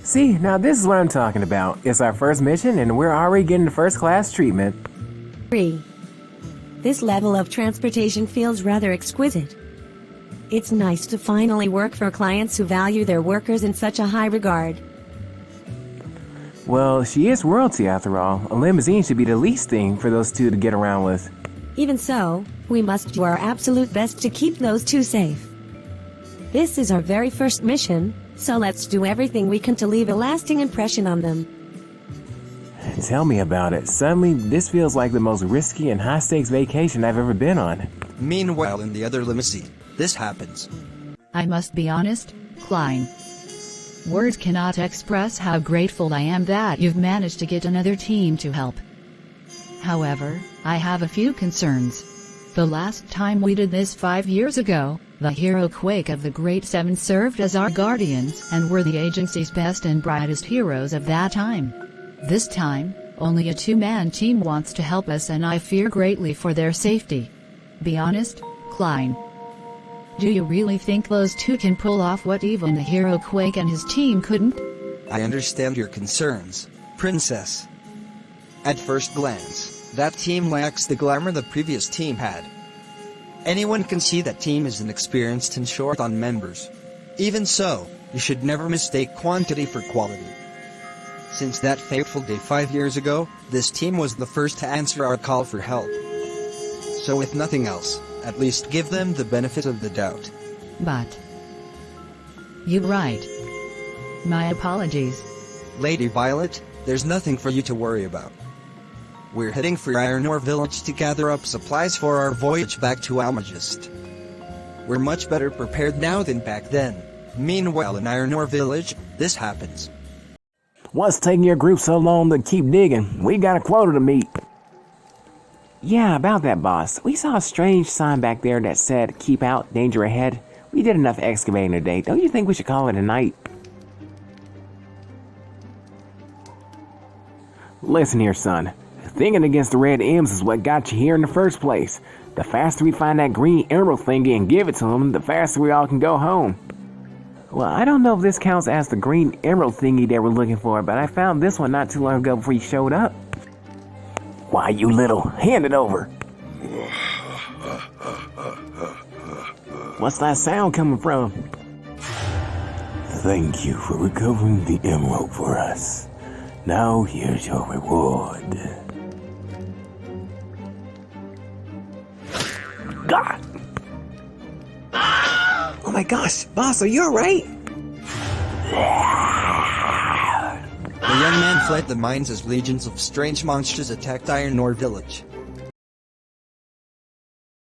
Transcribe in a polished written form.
See, now this is what I'm talking about. It's our first mission and we're already getting the first class treatment. 3. This level of transportation feels rather exquisite. It's nice to finally work for clients who value their workers in such a high regard. Well, she is royalty after all. A limousine should be the least thing for those two to get around with. Even so, we must do our absolute best to keep those two safe. This is our very first mission, so let's do everything we can to leave a lasting impression on them. Tell me about it. Suddenly, this feels like the most risky and high-stakes vacation I've ever been on. Meanwhile, in the other limousine, this happens. I must be honest, Klein. Words cannot express how grateful I am that you've managed to get another team to help. However, I have a few concerns. The last time we did this 5 years ago, the hero Quake of the Great Seven served as our guardians and were the agency's best and brightest heroes of that time. This time, only a two-man team wants to help us and I fear greatly for their safety. Be honest, Klein. Do you really think those two can pull off what even the hero Quake and his team couldn't? I understand your concerns, Princess. At first glance, that team lacks the glamour the previous team had. Anyone can see that team is inexperienced and short on members. Even so, you should never mistake quantity for quality. Since that fateful day 5 years ago, this team was the first to answer our call for help. So if nothing else, at least give them the benefit of the doubt. But you're right. My apologies. Lady Violet, there's nothing for you to worry about. We're heading for Iron Ore Village to gather up supplies for our voyage back to Almagist. We're much better prepared now than back then. Meanwhile, in Iron Ore Village, this happens. What's taking your group so long to keep digging? We got a quota to meet. Yeah, about that, boss. We saw a strange sign back there that said, "Keep out, danger ahead." We did enough excavating today. Don't you think we should call it a night? Listen here, son. Thinking against the red M's is what got you here in the first place. The faster we find that green emerald thingy and give it to them, the faster we all can go home. Well, I don't know if this counts as the green emerald thingy they were looking for, but I found this one not too long ago before you showed up. Why, you little, hand it over. What's that sound coming from? Thank you for recovering the emerald for us. Now here's your reward. God! Oh my gosh, boss, are you alright? The young man fled the mines as legions of strange monsters attacked Iron Ore Village.